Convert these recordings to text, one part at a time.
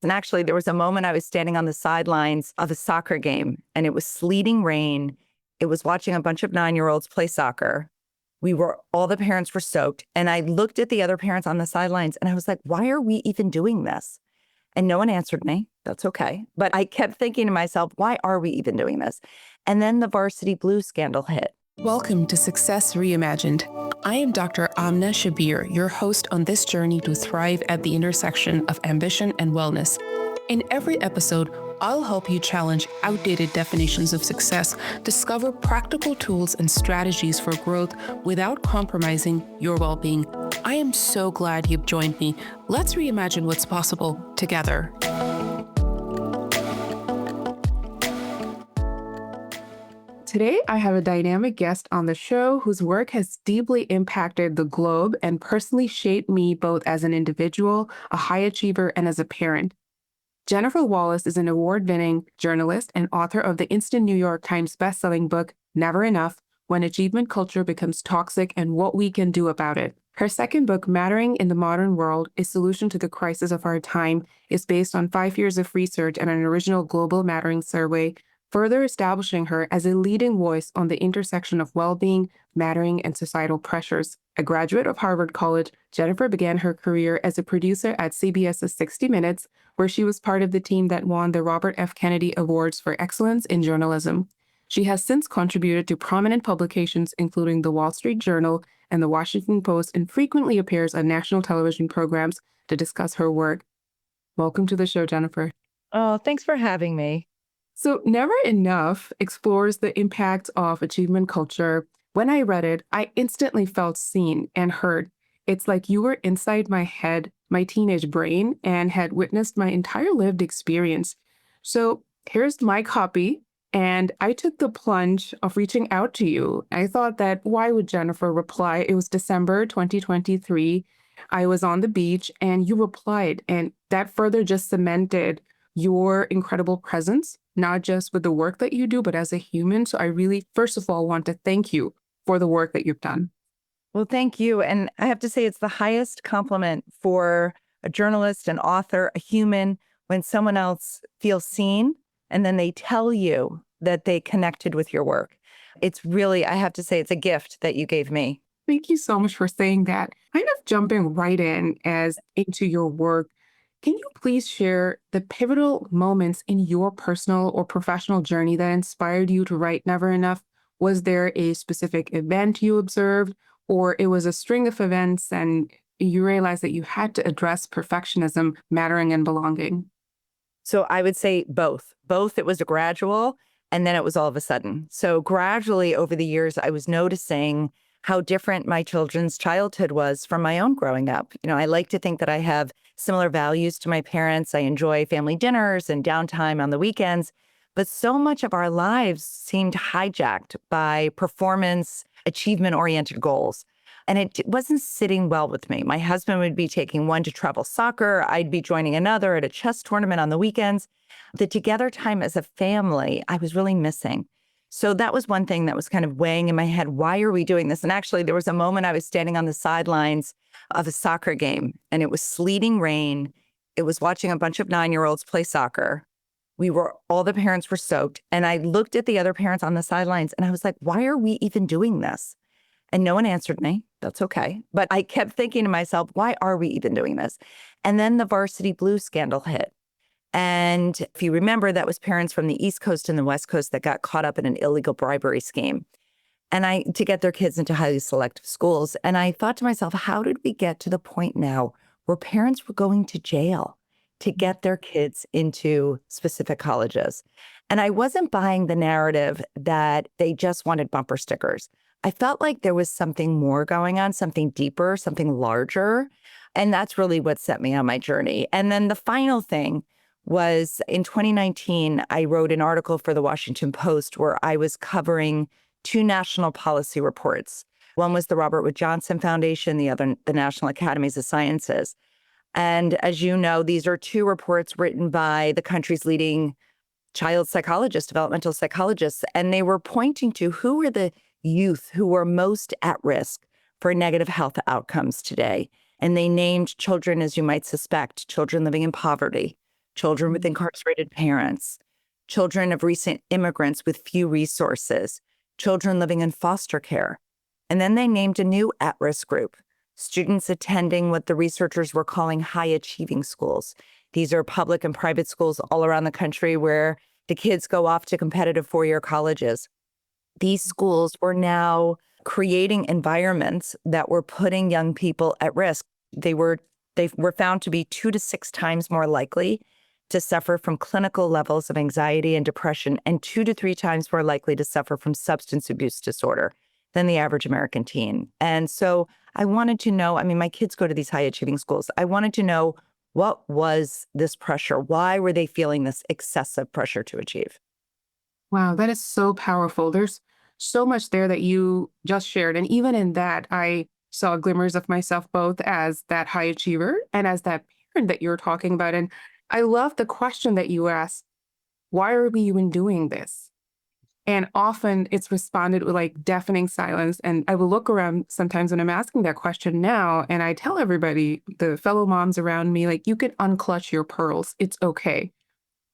And actually, there was a moment I was standing on the sidelines of a soccer game, and it was sleeting rain. It was watching a bunch of 9-year-olds play soccer. All the parents were soaked. And I looked at the other parents on the sidelines and I was like, why are we even doing this? And no one answered me. That's okay. But I kept thinking to myself, why are we even doing this? And then the Varsity Blues scandal hit. Welcome to Success Reimagined. I am Dr. Amna Shabir, your host on this journey to thrive at the intersection of ambition and wellness. In every episode, I'll help you challenge outdated definitions of success, discover practical tools and strategies for growth without compromising your well-being. I am so glad you've joined me. Let's reimagine what's possible together. Today, I have a dynamic guest on the show whose work has deeply impacted the globe and personally shaped me both as an individual, a high achiever, and as a parent. Jennifer Wallace is an award-winning journalist and author of the instant New York Times bestselling book, Never Enough: When Achievement Culture Becomes Toxic and What We Can Do About It. Her second book, Mattering in the Modern World, A Solution to the Crisis of Our Time, is based on 5 years of research and an original global mattering survey, further establishing her as a leading voice on the intersection of well-being, mattering, and societal pressures. A graduate of Harvard College, Jennifer began her career as a producer at CBS's 60 Minutes, where she was part of the team that won the Robert F. Kennedy Awards for Excellence in Journalism. She has since contributed to prominent publications including The Wall Street Journal and The Washington Post, and frequently appears on national television programs to discuss her work. Welcome to the show, Jennifer. Oh, thanks for having me. So Never Enough explores the impact of achievement culture. When I read it, I instantly felt seen and heard. It's like you were inside my head, my teenage brain, and had witnessed my entire lived experience. So here's my copy, and I took the plunge of reaching out to you. I thought that why would Jennifer reply? It was December 2023. I was on the beach, and you replied, and that further just cemented your incredible presence, not just with the work that you do, but as a human. So I really, first of all, want to thank you for the work that you've done. Well, thank you. And I have to say, it's the highest compliment for a journalist, an author, a human, when someone else feels seen and then they tell you that they connected with your work. It's really, I have to say, it's a gift that you gave me. Thank you so much for saying that. Kind of jumping right into your work, can you please share the pivotal moments in your personal or professional journey that inspired you to write Never Enough? Was there a specific event you observed, or it was a string of events and you realized that you had to address perfectionism, mattering, and belonging? So I would say both. Both, it was a gradual, and then it was all of a sudden. So gradually over the years, I was noticing how different my children's childhood was from my own growing up. I like to think that I have similar values to my parents. I enjoy family dinners and downtime on the weekends, but so much of our lives seemed hijacked by performance, achievement-oriented goals. And it wasn't sitting well with me. My husband would be taking one to travel soccer. I'd be joining another at a chess tournament on the weekends. The together time as a family, I was really missing. So that was one thing that was kind of weighing in my head. Why are we doing this? And actually, there was a moment I was standing on the sidelines of a soccer game, and it was sleeting rain. It was watching a bunch of 9-year-olds play soccer. All the parents were soaked. And I looked at the other parents on the sidelines, and I was like, why are we even doing this? And no one answered me. That's okay. But I kept thinking to myself, why are we even doing this? And then the Varsity Blues scandal hit. And if you remember, that was parents from the East Coast and the West Coast that got caught up in an illegal bribery scheme to get their kids into highly selective schools. And I thought to myself, how did we get to the point now where parents were going to jail to get their kids into specific colleges? And I wasn't buying the narrative that they just wanted bumper stickers. I felt like there was something more going on, something deeper, something larger. And that's really what set me on my journey. And then the final thing was in 2019, I wrote an article for the Washington Post where I was covering 2 national policy reports. One was the Robert Wood Johnson Foundation, the other, the National Academies of Sciences. And as you know, these are 2 reports written by the country's leading child psychologists, developmental psychologists, and they were pointing to who were the youth who were most at risk for negative health outcomes today. And they named children, as you might suspect, children living in poverty, children with incarcerated parents, children of recent immigrants with few resources, children living in foster care. And then they named a new at-risk group, students attending what the researchers were calling high-achieving schools. These are public and private schools all around the country where the kids go off to competitive four-year colleges. These schools were now creating environments that were putting young people at risk. They were found to be 2 to 6 times more likely to suffer from clinical levels of anxiety and depression, and 2 to 3 times more likely to suffer from substance abuse disorder than the average American teen. And so I wanted to know, I mean, my kids go to these high achieving schools. I wanted to know, what was this pressure? Why were they feeling this excessive pressure to achieve? Wow, that is so powerful. There's so much there that you just shared. And even in that, I saw glimmers of myself both as that high achiever and as that parent that you're talking about. And I love the question that you asked, why are we even doing this? And often it's responded with like deafening silence. And I will look around sometimes when I'm asking that question now, and I tell everybody, the fellow moms around me, like, you can unclutch your pearls. It's okay.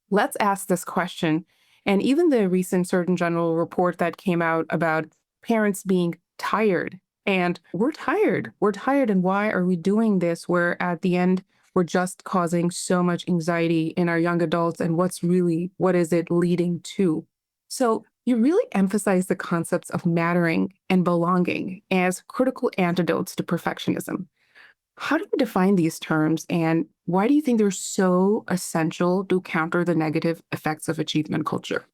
Let's ask this question. And even the recent Surgeon General report that came out about parents being tired. And we're tired. We're tired. And why are we doing this? Where at the end, we're just causing so much anxiety in our young adults. And what is it leading to? So you really emphasize the concepts of mattering and belonging as critical antidotes to perfectionism. How do you define these terms, and why do you think they're so essential to counter the negative effects of achievement culture?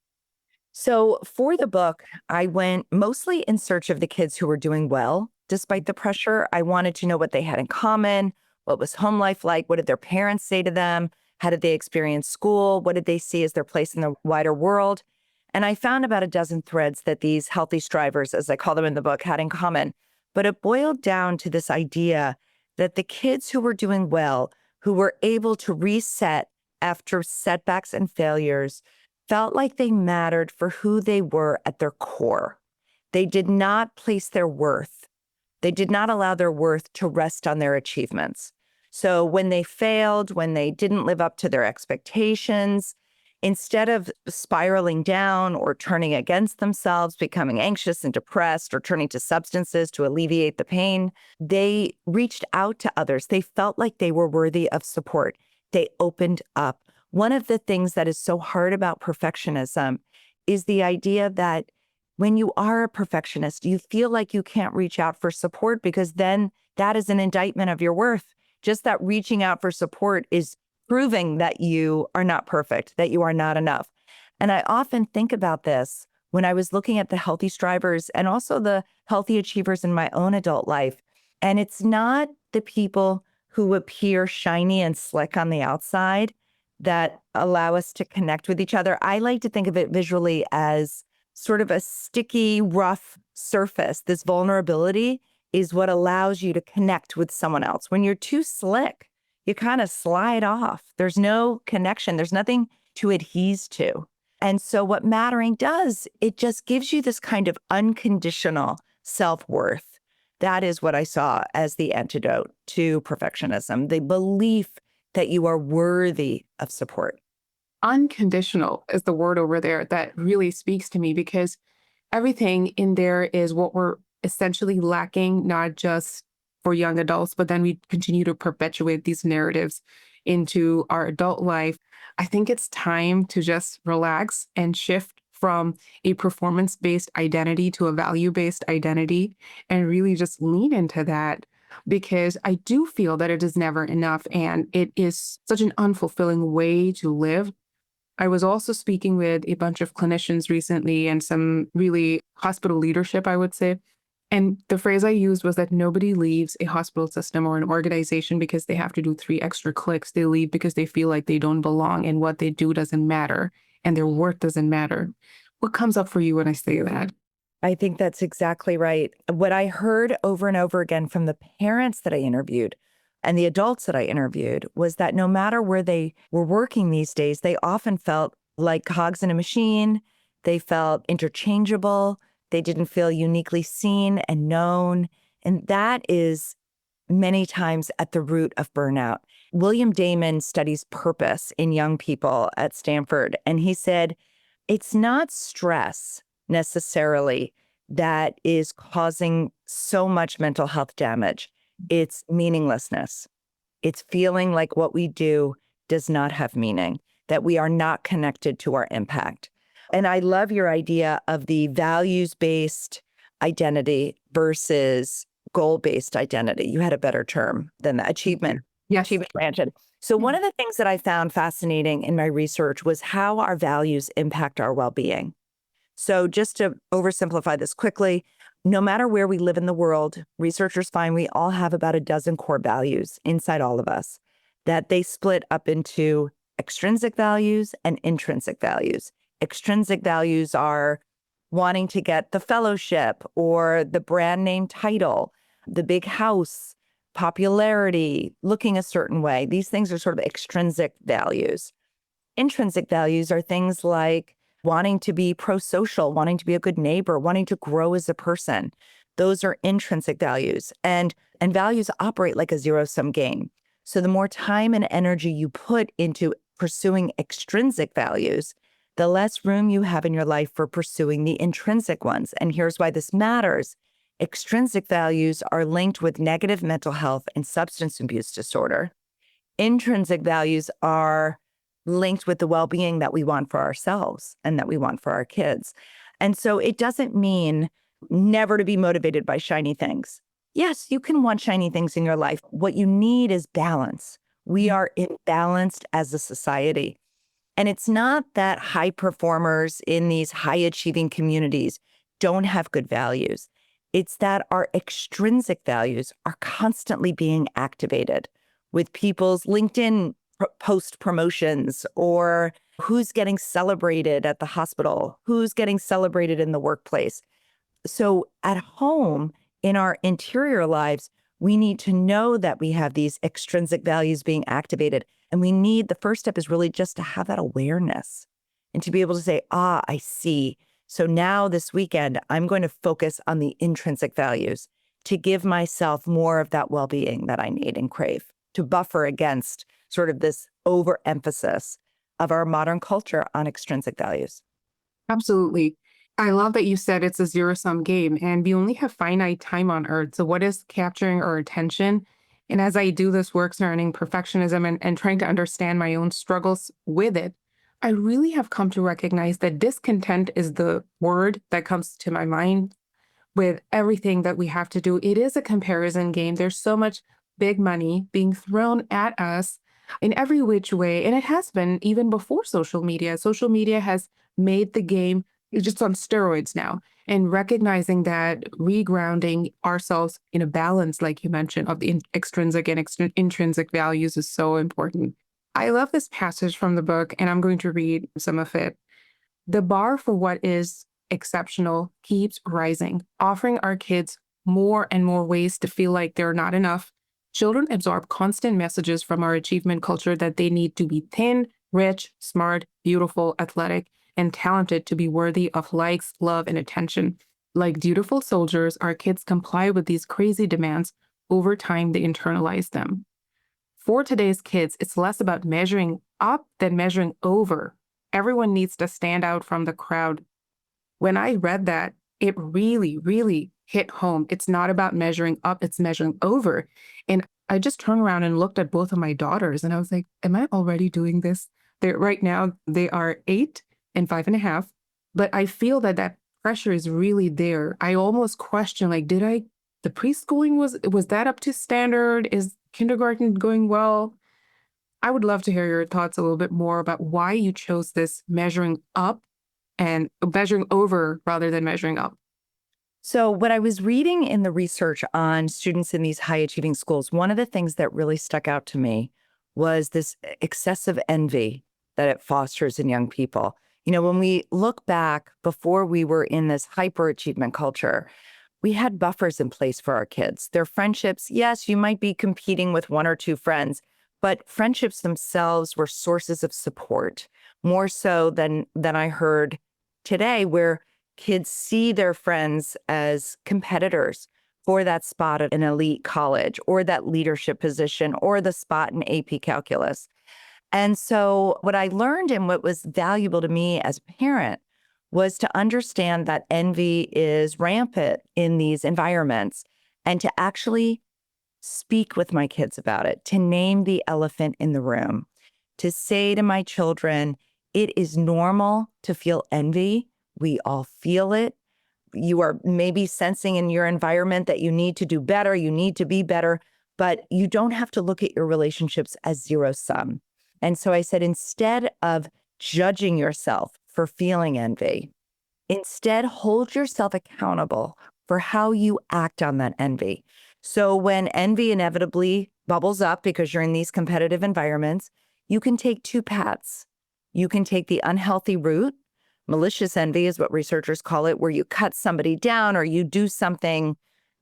So for the book, I went mostly in search of the kids who were doing well despite the pressure. I wanted to know what they had in common. What was home life like? What did their parents say to them? How did they experience school? What did they see as their place in the wider world? And I found about a dozen threads that these healthy strivers, as I call them in the book, had in common. But it boiled down to this idea that the kids who were doing well, who were able to reset after setbacks and failures, felt like they mattered for who they were at their core. They did not place their worth. They did not allow their worth to rest on their achievements. So when they failed, when they didn't live up to their expectations, instead of spiraling down or turning against themselves, becoming anxious and depressed, or turning to substances to alleviate the pain, they reached out to others. They felt like they were worthy of support. They opened up. One of the things that is so hard about perfectionism is the idea that when you are a perfectionist, you feel like you can't reach out for support because then that is an indictment of your worth. Just that reaching out for support is proving that you are not perfect, that you are not enough. And I often think about this when I was looking at the healthy strivers and also the healthy achievers in my own adult life. And it's not the people who appear shiny and slick on the outside that allow us to connect with each other. I like to think of it visually as sort of a sticky, rough surface. This vulnerability is what allows you to connect with someone else. When you're too slick, you kind of slide off. There's no connection. There's nothing to adhese to. And so what mattering does, it just gives you this kind of unconditional self-worth. That is what I saw as the antidote to perfectionism, the belief that you are worthy of support. Unconditional is the word over there that really speaks to me because everything in there is what we're essentially lacking, not just for young adults, but then we continue to perpetuate these narratives into our adult life. I think it's time to just relax and shift from a performance based identity to a value based identity and really just lean into that because I do feel that it is never enough and it is such an unfulfilling way to live. I was also speaking with a bunch of clinicians recently and some really hospital leadership, I would say. And the phrase I used was that nobody leaves a hospital system or an organization because they have to do 3 extra clicks. They leave because they feel like they don't belong and what they do doesn't matter and their worth doesn't matter. What comes up for you when I say that? I think that's exactly right. What I heard over and over again from the parents that I interviewed and the adults that I interviewed was that no matter where they were working these days, they often felt like cogs in a machine. They felt interchangeable. They didn't feel uniquely seen and known. And that is many times at the root of burnout. William Damon studies purpose in young people at Stanford, and he said, it's not stress necessarily that is causing so much mental health damage. It's meaninglessness. It's feeling like what we do does not have meaning, that we are not connected to our impact. And I love your idea of the values-based identity versus goal-based identity. You had a better term than that, Yes. achievement oriented. So one of the things that I found fascinating in my research was how our values impact our well-being. So just to oversimplify this quickly, no matter where we live in the world, researchers find we all have about a dozen core values inside all of us, that they split up into extrinsic values and intrinsic values. Extrinsic values are wanting to get the fellowship or the brand name title, the big house, popularity, looking a certain way. These things are sort of extrinsic values. Intrinsic values are things like wanting to be pro-social, wanting to be a good neighbor, wanting to grow as a person. Those are intrinsic values. And values operate like a zero-sum game. So the more time and energy you put into pursuing extrinsic values, the less room you have in your life for pursuing the intrinsic ones. And here's why this matters. Extrinsic values are linked with negative mental health and substance abuse disorder. Intrinsic values are linked with the well-being that we want for ourselves and that we want for our kids. And so it doesn't mean never to be motivated by shiny things. Yes, you can want shiny things in your life. What you need is balance. We are imbalanced as a society. And it's not that high performers in these high achieving communities don't have good values. It's that our extrinsic values are constantly being activated with people's LinkedIn post promotions or who's getting celebrated at the hospital, who's getting celebrated in the workplace. So at home, in our interior lives, we need to know that we have these extrinsic values being activated. And the first step is really just to have that awareness and to be able to say, I see. So now this weekend, I'm going to focus on the intrinsic values to give myself more of that well-being that I need and crave, to buffer against sort of this overemphasis of our modern culture on extrinsic values. Absolutely. I love that you said it's a zero-sum game and we only have finite time on earth. So what is capturing our attention? And as I do this work surrounding perfectionism and trying to understand my own struggles with it, I really have come to recognize that discontent is the word that comes to my mind with everything that we have to do. It is a comparison game. There's so much big money being thrown at us in every which way. And it has been even before social media. Social media has made the game just on steroids now. And recognizing that regrounding ourselves in a balance, like you mentioned, of the extrinsic and intrinsic values is so important. I love this passage from the book, and I'm going to read some of it. The bar for what is exceptional keeps rising, offering our kids more and more ways to feel like they're not enough. Children absorb constant messages from our achievement culture that they need to be thin, rich, smart, beautiful, athletic, and talented to be worthy of likes, love, and attention. Like dutiful soldiers, our kids comply with these crazy demands. Over time, they internalize them. For today's kids, it's less about measuring up than measuring over. Everyone needs to stand out from the crowd. When I read that, it really, really hit home. It's not about measuring up, it's measuring over. And I just turned around and looked at both of my daughters and I was like, am I already doing this? Right now, they are 8 and 5.5. But I feel that that pressure is really there. I almost question, like, the preschooling was that up to standard? Is kindergarten going well? I would love to hear your thoughts a little bit more about why you chose this measuring up and measuring over rather than measuring up. So, what I was reading in the research on students in these high achieving schools, one of the things that really stuck out to me was this excessive envy that it fosters in young people. You know, when we look back before we were in this hyper achievement culture, we had buffers in place for our kids. Their friendships, yes, you might be competing with one or two friends, but friendships themselves were sources of support, more so than I heard today, where kids see their friends as competitors for that spot at an elite college or that leadership position or the spot in AP calculus. And so, what I learned and what was valuable to me as a parent was to understand that envy is rampant in these environments and to actually speak with my kids about it, to name the elephant in the room, to say to my children, it is normal to feel envy. We all feel it. You are maybe sensing in your environment that you need to do better, you need to be better, but you don't have to look at your relationships as zero sum. And so I said, instead of judging yourself for feeling envy, instead hold yourself accountable for how you act on that envy. So when envy inevitably bubbles up because you're in these competitive environments, you can take two paths. You can take the unhealthy route. Malicious envy is what researchers call it, where you cut somebody down or you do something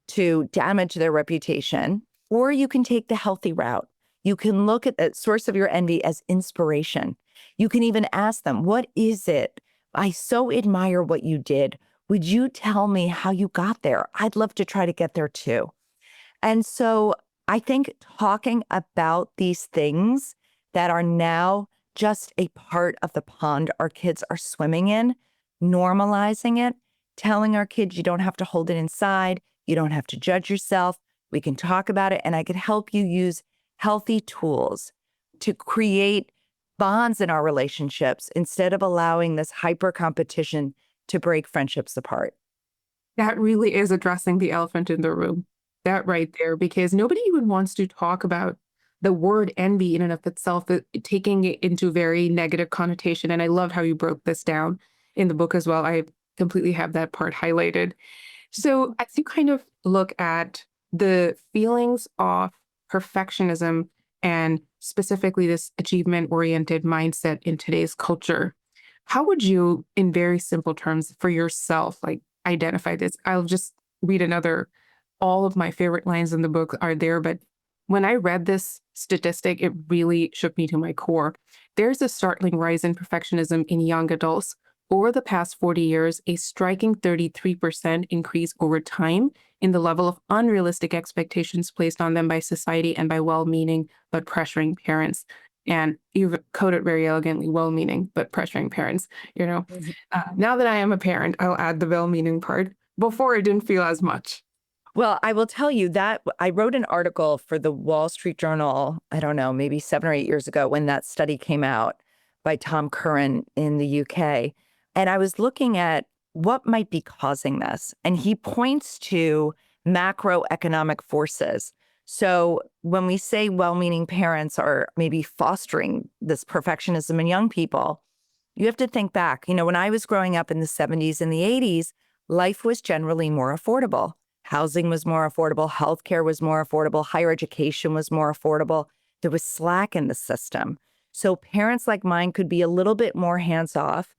to damage their reputation. Or you can take the healthy route. You can look at the source of your envy as inspiration. You can even ask them, what is it? I so admire what you did. Would you tell me how you got there? I'd love to try to get there too. And so I think talking about these things that are now just a part of the pond our kids are swimming in, normalizing it, telling our kids you don't have to hold it inside, you don't have to judge yourself. We can talk about it, and I could help you use healthy tools to create bonds in our relationships instead of allowing this hyper competition to break friendships apart. That really is addressing the elephant in the room. That right there, because nobody even wants to talk about the word envy in and of itself, taking it into very negative connotation. And I love how you broke this down in the book as well. I completely have that part highlighted. So as you kind of look at the feelings of perfectionism and specifically this achievement-oriented mindset in today's culture, how would you, in very simple terms for yourself, like identify this? I'll just read another. All of my favorite lines in the book are there, but when I read this statistic, it really shook me to my core. There's a startling rise in perfectionism in young adults. Over the past 40 years, a striking 33% increase over time in the level of unrealistic expectations placed on them by society and by well-meaning but pressuring parents. And you've coded very elegantly, well-meaning but pressuring parents. Now that I am a parent, I'll add the well-meaning part. Before, it didn't feel as much. Well, I will tell you that I wrote an article for the Wall Street Journal, I don't know, maybe 7 or 8 years ago when that study came out by Tom Curran in the UK. And I was looking at what might be causing this. And he points to macroeconomic forces. So when we say well-meaning parents are maybe fostering this perfectionism in young people, you have to think back. When I was growing up in the 70s and the 80s, life was generally more affordable. Housing was more affordable, healthcare was more affordable, higher education was more affordable. There was slack in the system. So parents like mine could be a little bit more hands-off,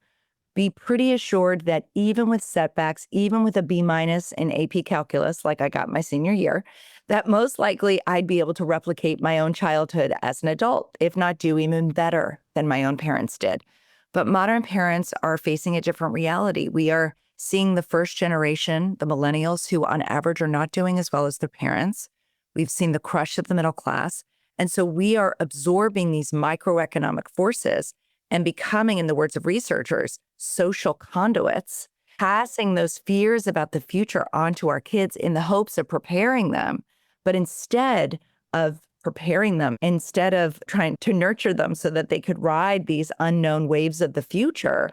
be pretty assured that even with setbacks, even with a B minus in AP calculus, like I got my senior year, that most likely I'd be able to replicate my own childhood as an adult, if not do even better than my own parents did. But modern parents are facing a different reality. We are seeing the first generation, the millennials, who on average are not doing as well as their parents. We've seen the crush of the middle class. And so we are absorbing these microeconomic forces and becoming, in the words of researchers, social conduits, passing those fears about the future onto our kids in the hopes of preparing them. But instead of preparing them, instead of trying to nurture them so that they could ride these unknown waves of the future,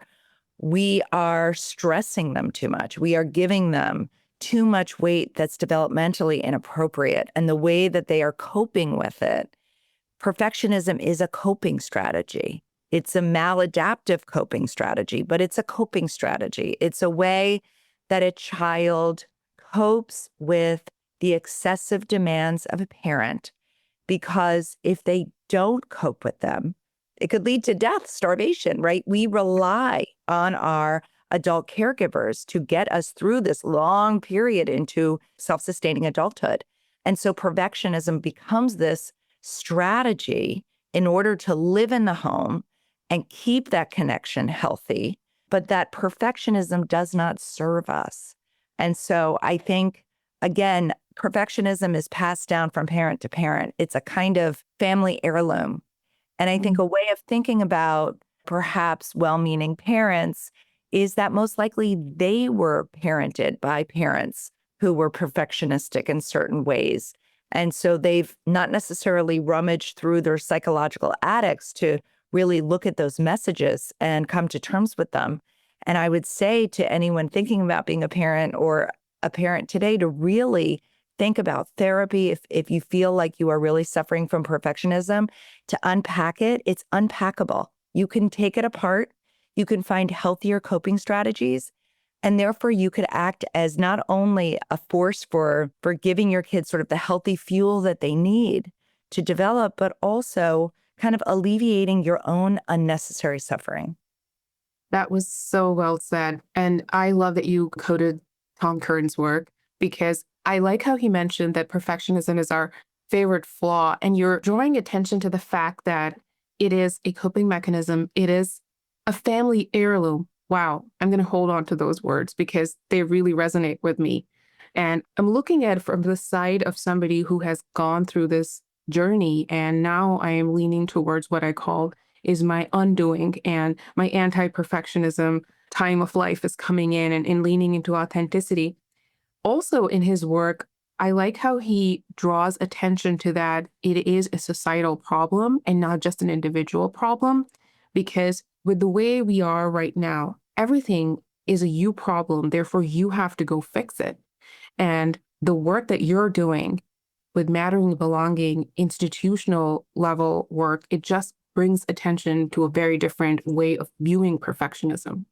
we are stressing them too much. We are giving them too much weight that's developmentally inappropriate. And the way that they are coping with it, perfectionism is a coping strategy. It's a maladaptive coping strategy, but it's a coping strategy. It's a way that a child copes with the excessive demands of a parent, because if they don't cope with them, it could lead to death, starvation, right? We rely on our adult caregivers to get us through this long period into self-sustaining adulthood. And so perfectionism becomes this strategy in order to live in the home and keep that connection healthy, but that perfectionism does not serve us. And so I think, again, perfectionism is passed down from parent to parent. It's a kind of family heirloom. And I think a way of thinking about perhaps well meaning parents is that most likely they were parented by parents who were perfectionistic in certain ways. And so they've not necessarily rummaged through their psychological addicts to really look at those messages and come to terms with them. And I would say to anyone thinking about being a parent or a parent today to really think about therapy if you feel like you are really suffering from perfectionism, to unpack it. It's unpackable. You can take it apart. You can find healthier coping strategies. And therefore, you could act as not only a force for giving your kids sort of the healthy fuel that they need to develop, but also kind of alleviating your own unnecessary suffering. That was so well said. And I love that you quoted Tom Curtin's work because I like how he mentioned that perfectionism is our favorite flaw. And you're drawing attention to the fact that it is a coping mechanism, it is a family heirloom. Wow, I'm going to hold on to those words because they really resonate with me. And I'm looking at it from the side of somebody who has gone through this journey. And now I am leaning towards what I call is my undoing, and my anti-perfectionism time of life is coming in and leaning into authenticity. Also in his work, I like how he draws attention to that it is a societal problem and not just an individual problem, because with the way we are right now, everything is a you problem. Therefore, you have to go fix it. And the work that you're doing with mattering, belonging, institutional level work, it just brings attention to a very different way of viewing perfectionism.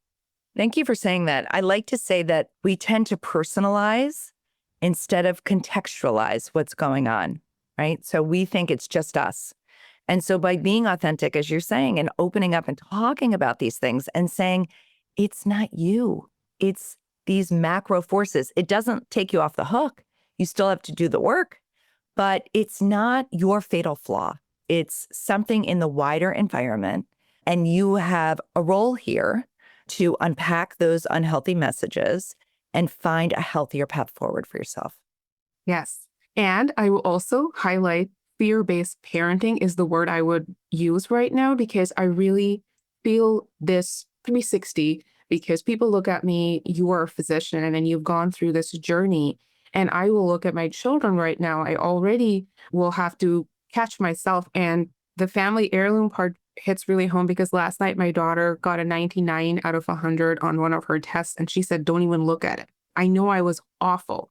Thank you for saying that. I like to say that we tend to personalize instead of contextualize what's going on, right? So we think it's just us. And so by being authentic, as you're saying, and opening up and talking about these things and saying, it's not you, it's these macro forces. It doesn't take you off the hook. You still have to do the work, but it's not your fatal flaw. It's something in the wider environment. And you have a role here to unpack those unhealthy messages and find a healthier path forward for yourself. Yes. And I will also highlight fear-based parenting is the word I would use right now because I really feel this 360 because people look at me, you are a physician and then you've gone through this journey. And I will look at my children right now. I already will have to catch myself. And the family heirloom part hits really home because last night my daughter got a 99 out of 100 on one of her tests. And she said, don't even look at it. I know I was awful.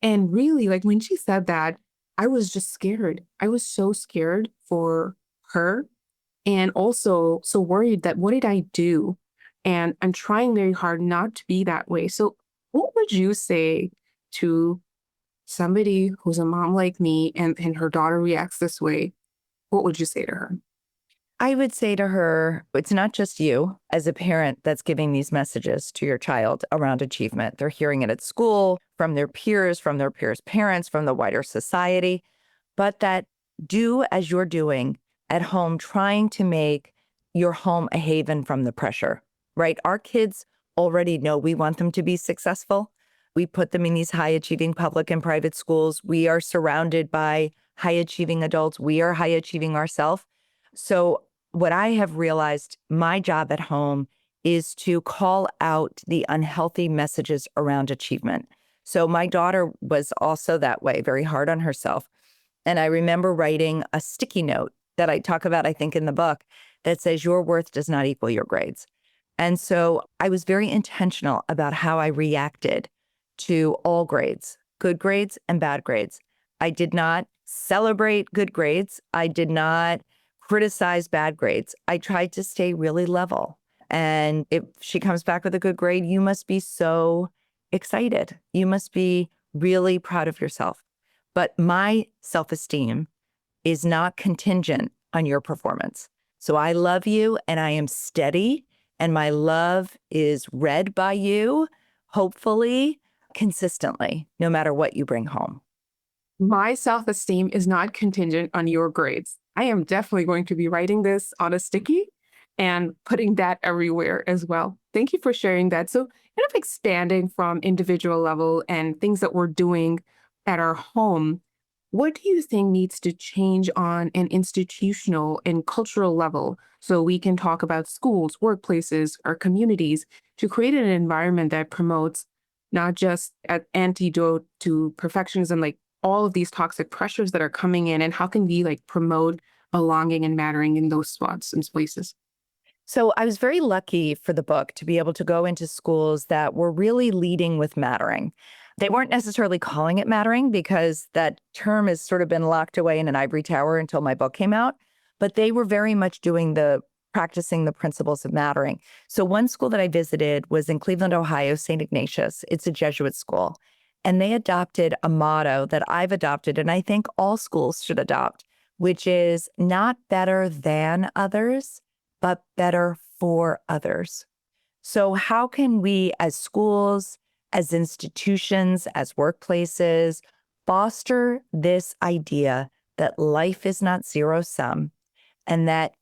And really, like when she said that, I was just scared. I was so scared for her and also so worried that what did I do? And I'm trying very hard not to be that way. So, what would you say to somebody who's a mom like me and her daughter reacts this way? What would you say to her? I would say to her, it's not just you as a parent that's giving these messages to your child around achievement. They're hearing it at school, from their peers' parents, from the wider society, but that do as you're doing at home, trying to make your home a haven from the pressure, right? Our kids already know we want them to be successful. We put them in these high achieving public and private schools. We are surrounded by high achieving adults. We are high achieving ourselves. So what I have realized my job at home is to call out the unhealthy messages around achievement. So my daughter was also that way, very hard on herself. And I remember writing a sticky note that I talk about, I think, in the book that says, your worth does not equal your grades. And so I was very intentional about how I reacted to all grades, good grades and bad grades. I did not celebrate good grades. I did not criticize bad grades. I tried to stay really level. And if she comes back with a good grade, you must be so excited. You must be really proud of yourself. But my self-esteem is not contingent on your performance. So I love you and I am steady, and my love is read by you, hopefully consistently, no matter what you bring home. My self esteem is not contingent on your grades. I am definitely going to be writing this on a sticky and putting that everywhere as well. Thank you for sharing that. So, kind of expanding from individual level and things that we're doing at our home, what do you think needs to change on an institutional and cultural level so we can talk about schools, workplaces, our communities to create an environment that promotes not just an antidote to perfectionism, like all of these toxic pressures that are coming in, and how can we like promote belonging and mattering in those spots and places? So I was very lucky for the book to be able to go into schools that were really leading with mattering. They weren't necessarily calling it mattering because that term has sort of been locked away in an ivory tower until my book came out, but they were very much doing the practicing the principles of mattering. So one school that I visited was in Cleveland, Ohio, St. Ignatius. It's a Jesuit school. And they adopted a motto that I've adopted and I think all schools should adopt, which is not better than others, but better for others. So, how can we as schools, as institutions, as workplaces foster this idea that life is not zero sum and that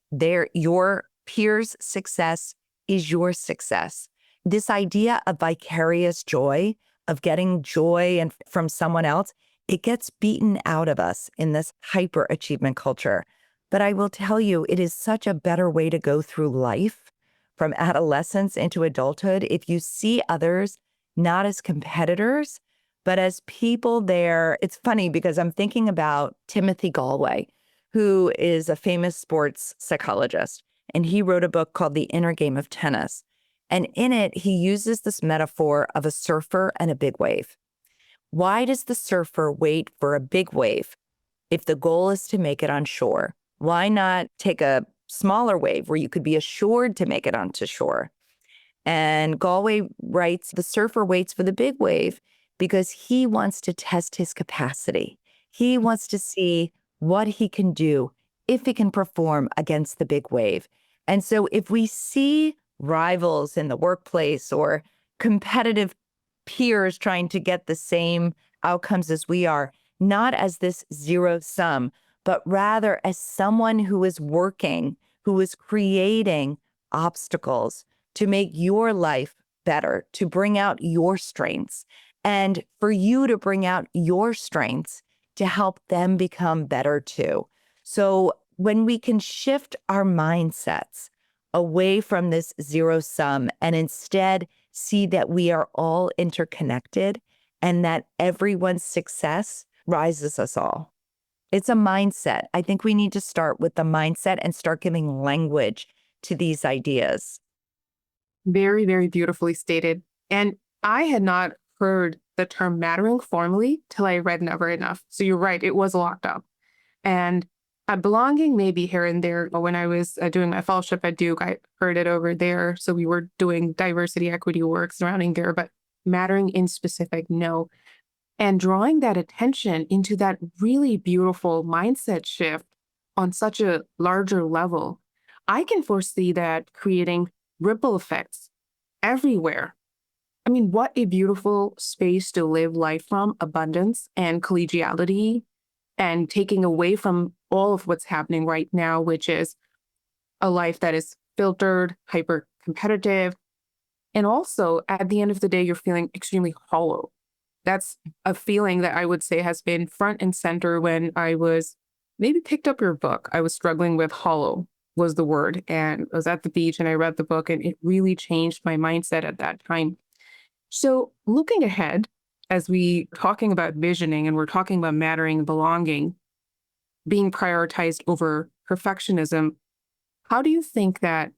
your peers' success is your success? This idea of vicarious joy, of getting joy and from someone else, it gets beaten out of us in this hyper achievement culture. But I will tell you, it is such a better way to go through life from adolescence into adulthood if you see others not as competitors, but as people there. It's funny because I'm thinking about Timothy Galway, who is a famous sports psychologist, and he wrote a book called The Inner Game of Tennis. And in it, he uses this metaphor of a surfer and a big wave. Why does the surfer wait for a big wave if the goal is to make it on shore? Why not take a smaller wave where you could be assured to make it onto shore? And Galway writes the surfer waits for the big wave because he wants to test his capacity. He wants to see what he can do if he can perform against the big wave. And so if we see rivals in the workplace or competitive peers trying to get the same outcomes as we are, not as this zero sum, but rather as someone who is working, who is creating obstacles to make your life better, to bring out your strengths, and for you to bring out your strengths to help them become better too. So when we can shift our mindsets away from this zero sum and instead see that we are all interconnected and that everyone's success rises us all. It's a mindset. I think we need to start with the mindset and start giving language to these ideas. Very, very beautifully stated. And I had not heard the term mattering formally till I read Never Enough. So you're right, it was locked up. And belonging maybe here and there. But when I was doing my fellowship at Duke, I heard it over there. So we were doing diversity, equity work surrounding there, but mattering in specific, no. And drawing that attention into that really beautiful mindset shift on such a larger level, I can foresee that creating ripple effects everywhere. I mean, what a beautiful space to live life from abundance and collegiality and taking away from all of what's happening right now, which is a life that is filtered, hyper competitive. And also, at the end of the day, you're feeling extremely hollow. That's a feeling that I would say has been front and center when I was maybe picked up your book. I was struggling with hollow was the word. And I was at the beach and I read the book and it really changed my mindset at that time. So looking ahead, as we talking about visioning and we're talking about mattering and belonging, being prioritized over perfectionism, how do you think that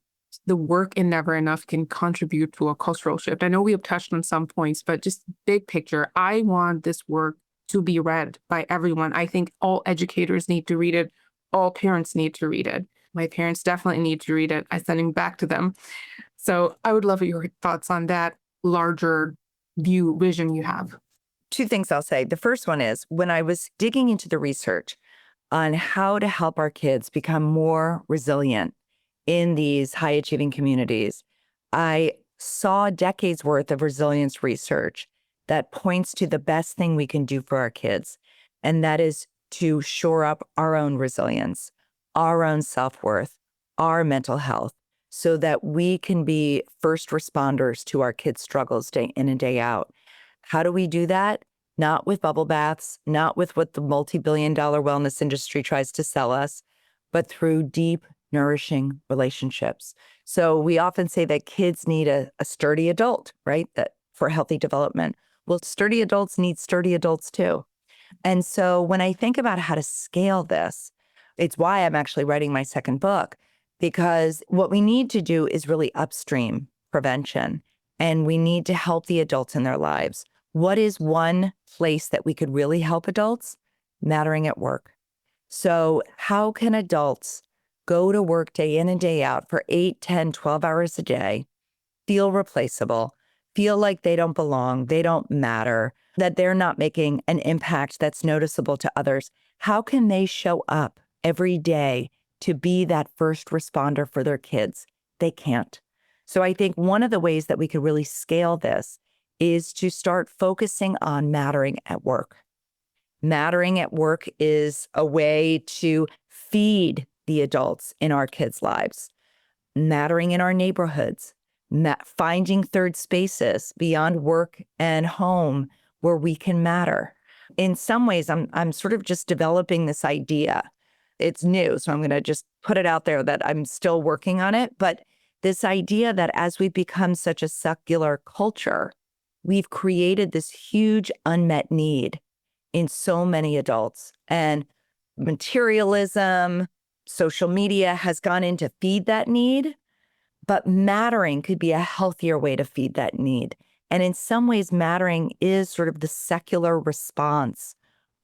the work in Never Enough can contribute to a cultural shift? I know we have touched on some points, but just big picture, I want this work to be read by everyone. I think all educators need to read it. All parents need to read it. My parents definitely need to read it. I send it back to them. So I would love your thoughts on that larger vision you have. Two things I'll say. The first one is when I was digging into the research on how to help our kids become more resilient in these high achieving communities, I saw decades worth of resilience research that points to the best thing we can do for our kids. And that is to shore up our own resilience, our own self-worth, our mental health, so that we can be first responders to our kids' struggles day in and day out. How do we do that? not with bubble baths, not with what the multi-billion-dollar wellness industry tries to sell us, but through deep, nourishing relationships. So we often say that kids need a sturdy adult, right? That for healthy development. Well, sturdy adults need sturdy adults too. And so when I think about how to scale this, it's why I'm actually writing my second book, because what we need to do is really upstream prevention, and we need to help the adults in their lives. What is one place that we could really help adults? Mattering at work. So how can adults go to work day in and day out for 8, 10, 12 hours a day, feel replaceable, feel like they don't belong, they don't matter, that they're not making an impact that's noticeable to others? How can they show up every day to be that first responder for their kids? They can't. So I think one of the ways that we could really scale this is to start focusing on mattering at work. Mattering at work is a way to feed the adults in our kids' lives. Mattering in our neighborhoods, finding third spaces beyond work and home where we can matter. In some ways, I'm sort of just developing this idea. It's new, so I'm going to just put it out there that I'm still working on it. But this idea that as we become such a secular culture, we've created this huge unmet need in so many adults. And materialism, social media has gone in to feed that need, but mattering could be a healthier way to feed that need. And in some ways, mattering is sort of the secular response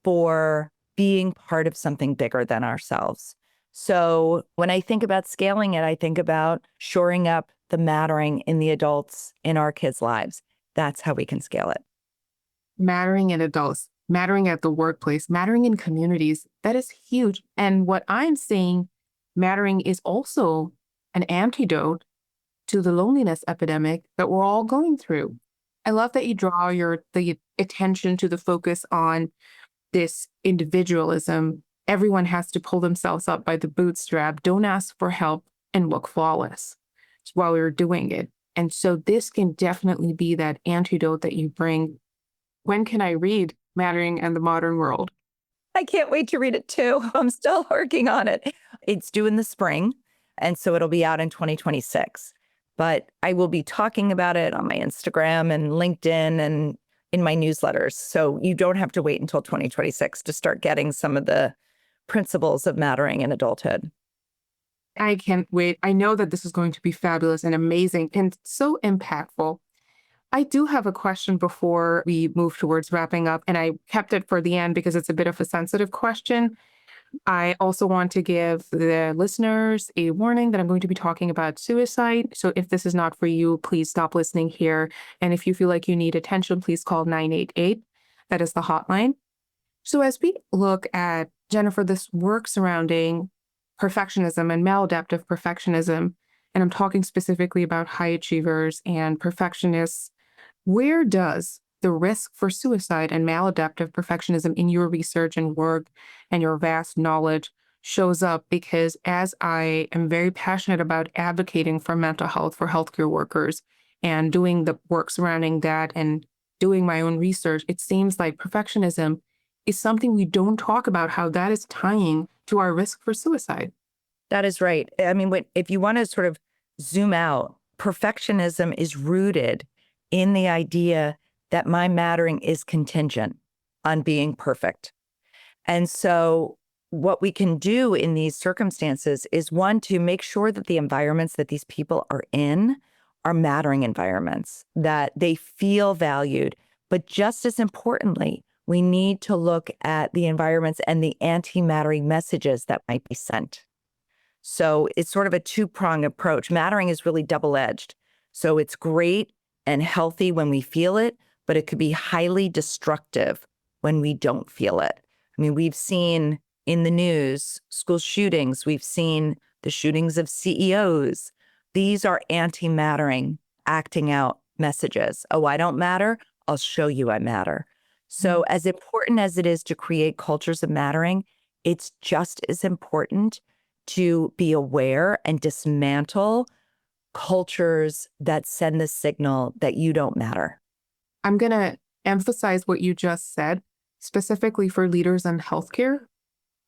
for being part of something bigger than ourselves. So when I think about scaling it, I think about shoring up the mattering in the adults in our kids' lives. That's how we can scale it. Mattering in adults, mattering at the workplace, mattering in communities, that is huge. And what I'm seeing, mattering is also an antidote to the loneliness epidemic that we're all going through. I love that you draw the attention to the focus on this individualism. Everyone has to pull themselves up by the bootstrap, don't ask for help, and look flawless while we're doing it. And so this can definitely be that antidote that you bring. When can I read Mattering and the Modern World? I can't wait to read it too. I'm still working on it. It's due in the spring, and so it'll be out in 2026. But I will be talking about it on my Instagram and LinkedIn and in my newsletters. So you don't have to wait until 2026 to start getting some of the principles of mattering in adulthood. I can't wait. I know that this is going to be fabulous and amazing and so impactful. I do have a question before we move towards wrapping up, and I kept it for the end because it's a bit of a sensitive question. I also want to give the listeners a warning that I'm going to be talking about suicide. So if this is not for you, please stop listening here. And if you feel like you need attention, please call 988. That is the hotline. So as we look at, Jennifer, this work surrounding perfectionism and maladaptive perfectionism, and I'm talking specifically about high achievers and perfectionists, where does the risk for suicide and maladaptive perfectionism in your research and work and your vast knowledge shows up? Because as I am very passionate about advocating for mental health for healthcare workers and doing the work surrounding that and doing my own research, it seems like perfectionism is something we don't talk about, how that is tying to our risk for suicide. That is right. I mean, if you want to sort of zoom out, perfectionism is rooted in the idea that my mattering is contingent on being perfect. And so what we can do in these circumstances is, one, to make sure that the environments that these people are in are mattering environments, that they feel valued. But just as importantly, we need to look at the environments and the anti-mattering messages that might be sent. So it's sort of a two-pronged approach. Mattering is really double-edged. So it's great and healthy when we feel it, but it could be highly destructive when we don't feel it. I mean, we've seen in the news school shootings, we've seen the shootings of CEOs. These are anti-mattering, acting out messages. Oh, I don't matter. I'll show you I matter. So as important as it is to create cultures of mattering, it's just as important to be aware and dismantle cultures that send the signal that you don't matter. I'm going to emphasize what you just said, specifically for leaders in healthcare,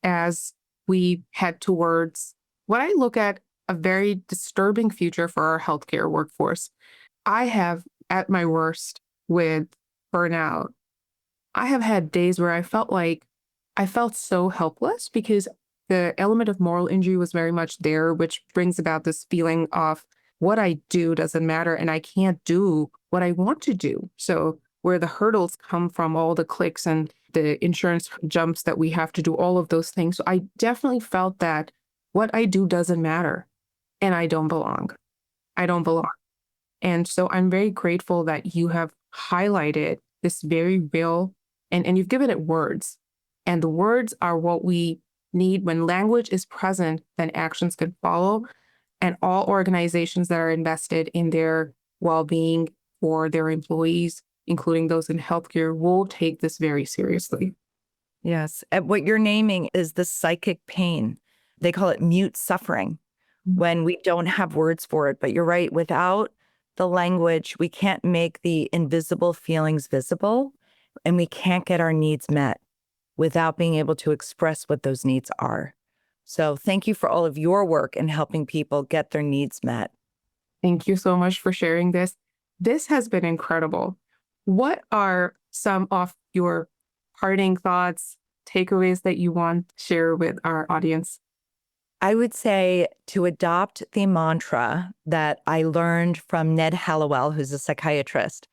as we head towards what I look at a very disturbing future for our healthcare workforce. I have, at my worst with burnout, I have had days where I felt so helpless because the element of moral injury was very much there, which brings about this feeling of what I do doesn't matter and I can't do what I want to do. So, where the hurdles come from, all the clicks and the insurance jumps that we have to do, all of those things. So I definitely felt that what I do doesn't matter and I don't belong. I don't belong. And so I'm very grateful that you have highlighted this very real and you've given it words. And the words are what we need. When language is present, then actions can follow. And all organizations that are invested in their well-being for their employees, including those in healthcare, will take this very seriously. Yes. And what you're naming is the psychic pain. They call it mute suffering when we don't have words for it. But you're right, without the language, we can't make the invisible feelings visible, and we can't get our needs met without being able to express what those needs are. So thank you for all of your work in helping people get their needs met. Thank you so much for sharing this. This has been incredible. What are some of your parting thoughts, takeaways that you want to share with our audience? I would say to adopt the mantra that I learned from Ned Hallowell, who's a psychiatrist: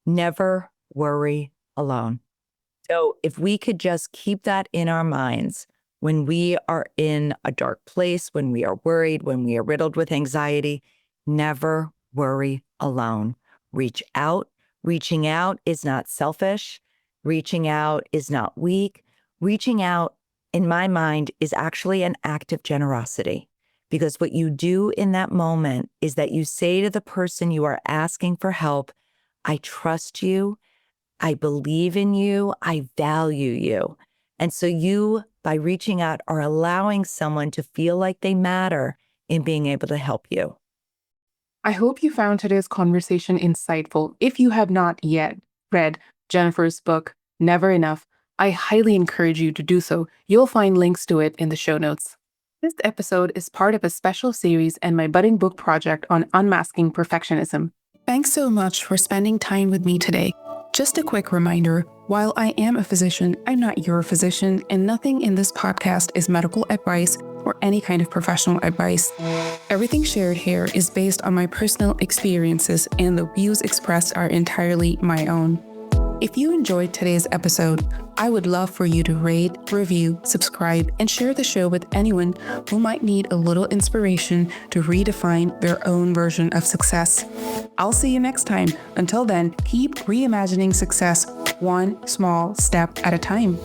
never worry alone. So if we could just keep that in our minds when we are in a dark place, when we are worried, when we are riddled with anxiety, never worry alone. Reach out. Reaching out is not selfish. Reaching out is not weak. Reaching out, in my mind, is actually an act of generosity, because what you do in that moment is that you say to the person you are asking for help, I trust you. I believe in you. I value you. And so you, by reaching out, are allowing someone to feel like they matter in being able to help you. I hope you found today's conversation insightful. If you have not yet read Jennifer's book, Never Enough, I highly encourage you to do so. You'll find links to it in the show notes. This episode is part of a special series and my budding book project on unmasking perfectionism. Thanks so much for spending time with me today. Just a quick reminder, while I am a physician, I'm not your physician, and nothing in this podcast is medical advice or any kind of professional advice. Everything shared here is based on my personal experiences, and the views expressed are entirely my own. If you enjoyed today's episode, I would love for you to rate, review, subscribe, and share the show with anyone who might need a little inspiration to redefine their own version of success. I'll see you next time. Until then, keep reimagining success one small step at a time.